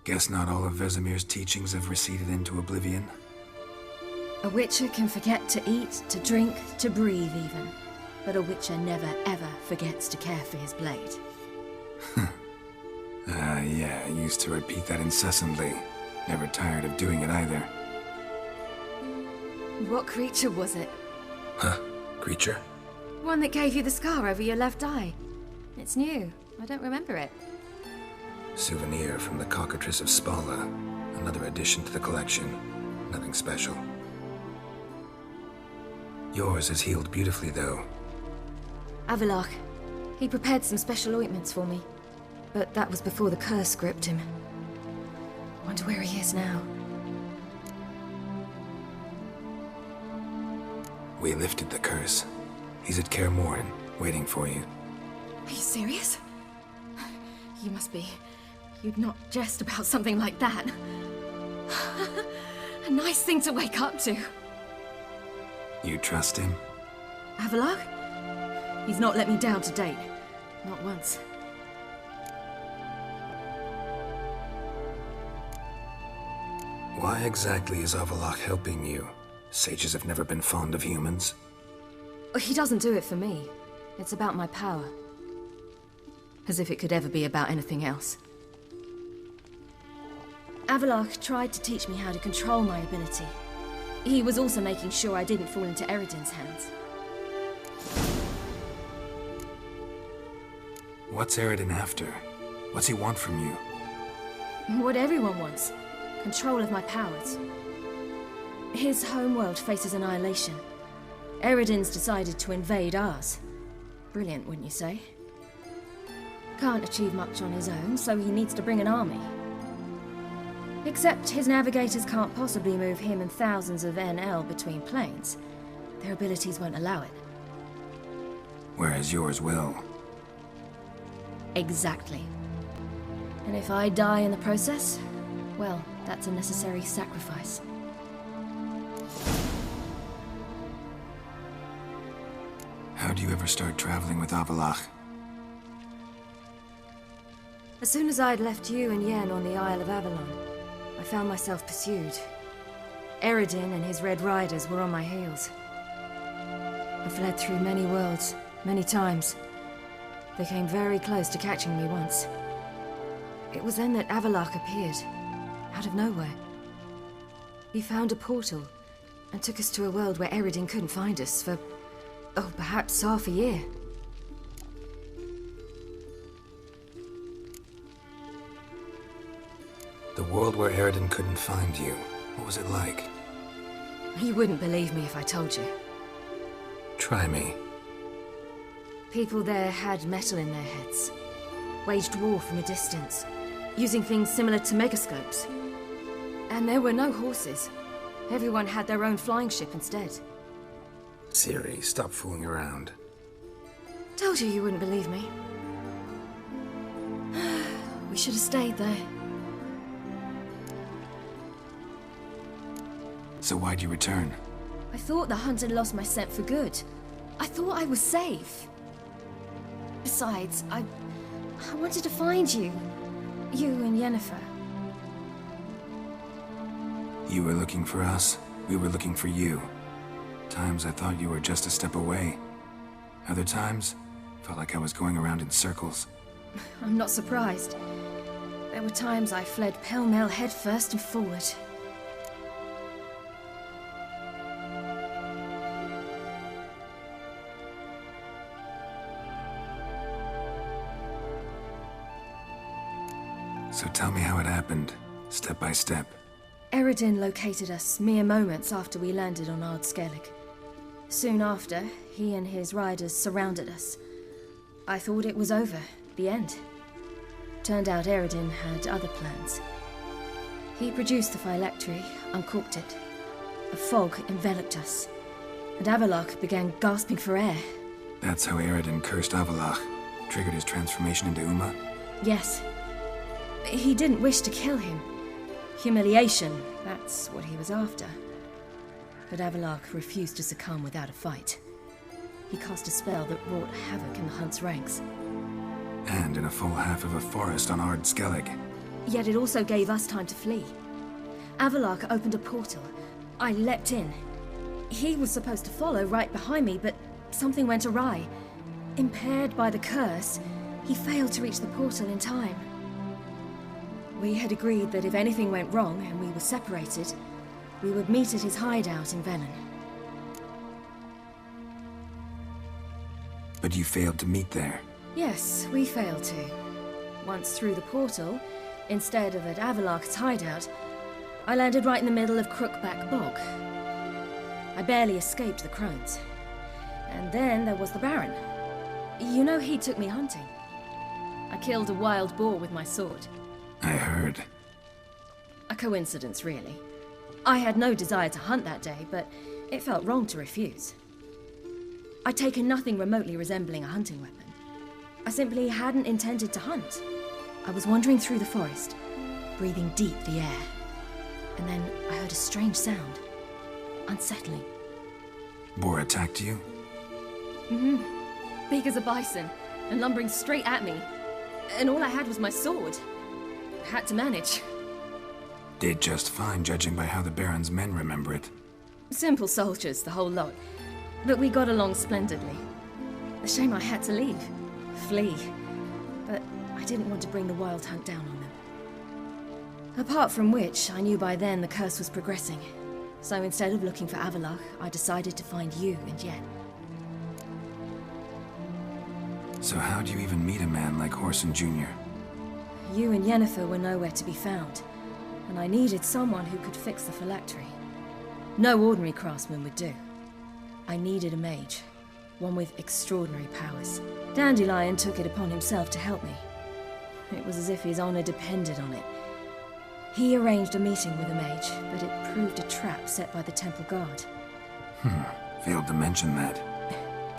Guess not all of Vesemir's teachings have receded into oblivion. A witcher can forget to eat, to drink, to breathe even. But a witcher never ever forgets to care for his blade. Yeah, I used to repeat that incessantly. Never tired of doing it either. What creature was it? Huh? Creature? One that gave you the scar over your left eye. It's new. I don't remember it. Souvenir from the Cockatrice of Spala. Another addition to the collection. Nothing special. Yours has healed beautifully, though. Avalach. He prepared some special ointments for me. But that was before the curse gripped him. Wonder where he is now. We lifted the curse. He's at Kaer Morhen, waiting for you. Are you serious? You must be. You'd not jest about something like that. A nice thing to wake up to. You trust him? Avalach? He's not let me down to date. Not once. Why exactly is Avalach helping you? Sages have never been fond of humans. He doesn't do it for me. It's about my power. As if it could ever be about anything else. Avalach tried to teach me how to control my ability. He was also making sure I didn't fall into Eredin's hands. What's Eredin after? What's he want from you? What everyone wants. Control of my powers. His homeworld faces annihilation. Eredin's decided to invade ours. Brilliant, wouldn't you say? Can't achieve much on his own, so he needs to bring an army. Except his navigators can't possibly move him and thousands of NL between planes. Their abilities won't allow it. Whereas yours will. Exactly. And if I die in the process, well, that's a necessary sacrifice. How do you ever start traveling with Avalach? As soon as I'd left you and Yen on the Isle of Avalon, I found myself pursued. Eredin and his Red Riders were on my heels. I fled through many worlds, many times. They came very close to catching me once. It was then that Avalach appeared, out of nowhere. He found a portal, and took us to a world where Eredin couldn't find us for, oh, perhaps half a year. The world where Eredin couldn't find you. What was it like? You wouldn't believe me if I told you. Try me. People there had metal in their heads. Waged war from a distance, using things similar to megascopes. And there were no horses. Everyone had their own flying ship instead. Cyri, stop fooling around. Told you wouldn't believe me. We should have stayed there. So why'd you return? I thought the hunt had lost my scent for good. I thought I was safe. Besides, I wanted to find you. You and Yennefer. You were looking for us. We were looking for you. Times I thought you were just a step away. Other times, felt like I was going around in circles. I'm not surprised. There were times I fled pell-mell headfirst and forward. So tell me how it happened, step by step. Eredin located us mere moments after we landed on Ard Skellig. Soon after, he and his riders surrounded us. I thought it was over, the end. Turned out Eredin had other plans. He produced the phylactery, uncorked it. A fog enveloped us, and Avalach began gasping for air. That's how Eredin cursed Avalach, triggered his transformation into Uma? Yes. He didn't wish to kill him. Humiliation, that's what he was after. But Avalach refused to succumb without a fight. He cast a spell that wrought havoc in the hunt's ranks. And in a full half of a forest on Ard Skellig. Yet it also gave us time to flee. Avallac'h opened a portal. I leapt in. He was supposed to follow right behind me, but something went awry. Impaired by the curse, he failed to reach the portal in time. We had agreed that if anything went wrong and we were separated, we would meet at his hideout in Velen. But you failed to meet there. Yes, we failed to. Once through the portal, instead of at Avallac'h's hideout, I landed right in the middle of Crookback Bog. I barely escaped the crones. And then there was the Baron. You know, he took me hunting. I killed a wild boar with my sword. I heard. A coincidence, really. I had no desire to hunt that day, but it felt wrong to refuse. I'd taken nothing remotely resembling a hunting weapon. I simply hadn't intended to hunt. I was wandering through the forest, breathing deep the air. And then I heard a strange sound. Unsettling. Boar attacked you? Mm-hmm. Big as a bison, and lumbering straight at me. And all I had was my sword. I had to manage. Did just fine, judging by how the Baron's men remember it. Simple soldiers, the whole lot. But we got along splendidly. A shame I had to leave. Flee. But I didn't want to bring the wild hunt down on them. Apart from which, I knew by then the curse was progressing. So instead of looking for Avallac'h, I decided to find you and Yen. So how'd you even meet a man like Whoreson Jr.? You and Yennefer were nowhere to be found, and I needed someone who could fix the phylactery. No ordinary craftsman would do. I needed a mage, one with extraordinary powers. Dandelion took it upon himself to help me. It was as if his honor depended on it. He arranged a meeting with a mage, but it proved a trap set by the temple guard. Failed to mention that.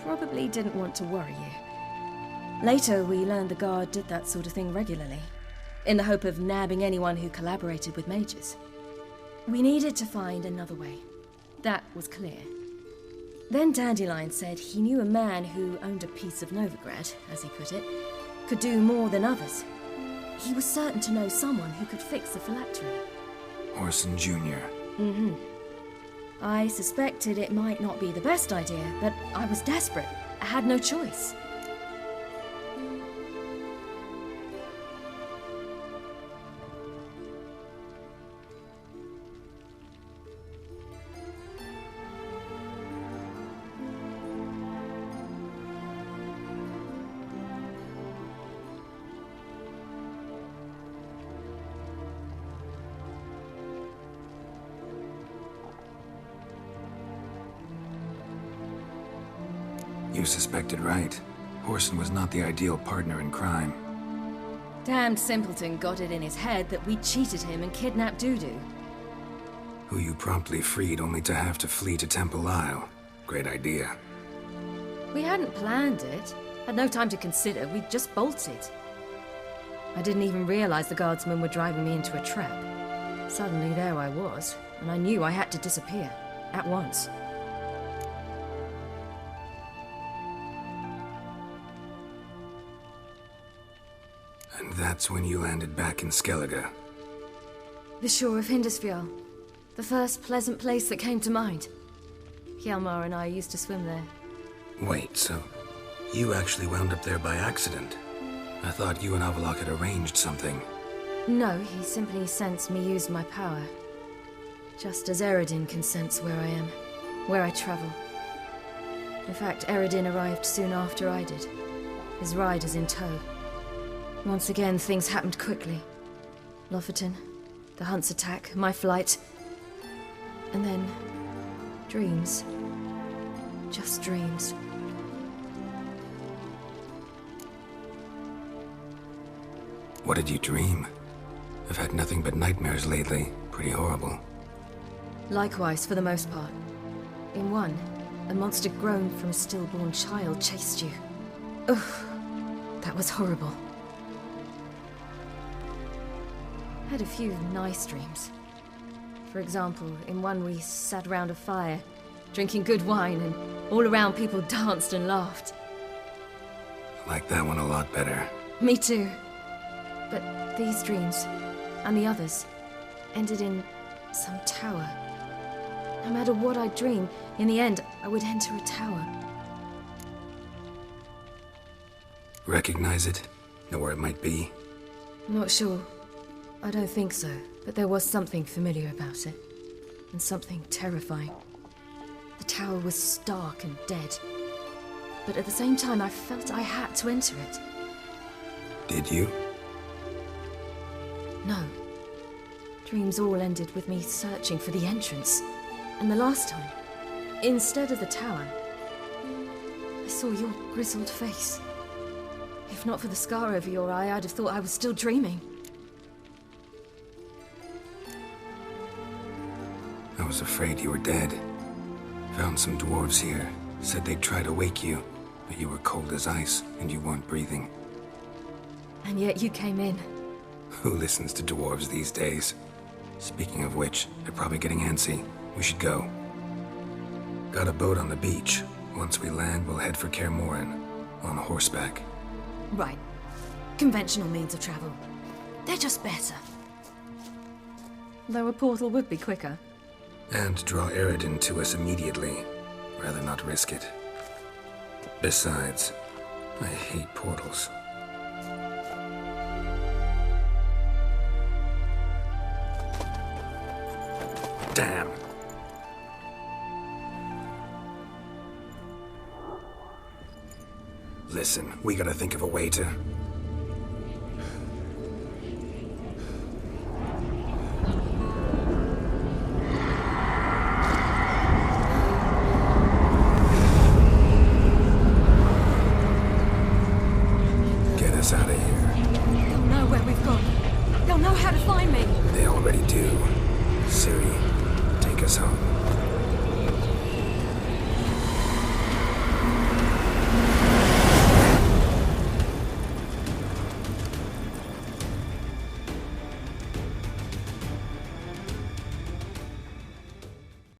Probably didn't want to worry you. Later, we learned the guard did that sort of thing regularly, in the hope of nabbing anyone who collaborated with mages. We needed to find another way. That was clear. Then Dandelion said he knew a man who owned a piece of Novigrad, as he put it, could do more than others. He was certain to know someone who could fix the phylactery. Whoreson Jr. Mm-hmm. I suspected it might not be the best idea, but I was desperate. I had no choice. You suspected right. Whoreson was not the ideal partner in crime. Damned simpleton got it in his head that we cheated him and kidnapped Dudu. Who you promptly freed only to have to flee to Temple Isle. Great idea. We hadn't planned it. Had no time to consider. We just bolted. I didn't even realize the guardsmen were driving me into a trap. Suddenly there I was, and I knew I had to disappear. At once. And that's when you landed back in Skellige. The shore of Hindisfjall. The first pleasant place that came to mind. Hjalmar and I used to swim there. Wait, so you actually wound up there by accident? I thought you and Avallac'h had arranged something. No, he simply sensed me use my power. Just as Eredin can sense where I am, where I travel. In fact, Eredin arrived soon after I did. His riders in tow. Once again, things happened quickly. Lofoten, the hunt's attack, my flight. And then, dreams. Just dreams. What did you dream? I've had nothing but nightmares lately. Pretty horrible. Likewise, for the most part. In one, a monster grown from a stillborn child chased you. Ugh, that was horrible. I had a few nice dreams. For example, in one we sat around a fire, drinking good wine, and all around people danced and laughed. I like that one a lot better. Me too. But these dreams, and the others ended in some tower. No matter what I'd dream, in the end, I would enter a tower. Recognize it? Know where it might be? Not sure. I don't think so, but there was something familiar about it. And something terrifying. The tower was stark and dead. But at the same time, I felt I had to enter it. Did you? No. Dreams all ended with me searching for the entrance. And the last time, instead of the tower, I saw your grizzled face. If not for the scar over your eye, I'd have thought I was still dreaming. I was afraid you were dead. Found some dwarves here. Said they'd try to wake you, but you were cold as ice and you weren't breathing. And yet you came in. Who listens to dwarves these days? Speaking of which, they're probably getting antsy. We should go. Got a boat on the beach. Once we land, we'll head for Kaer Morhen. On horseback. Right. Conventional means of travel. They're just better. Though a portal would be quicker. And draw Eredin to us immediately. Rather not risk it. Besides, I hate portals. Damn. Listen, we gotta think of a way to... Get us out of here. They'll know where we've gone. They'll know how to find me. They already do. Cyri, take us home.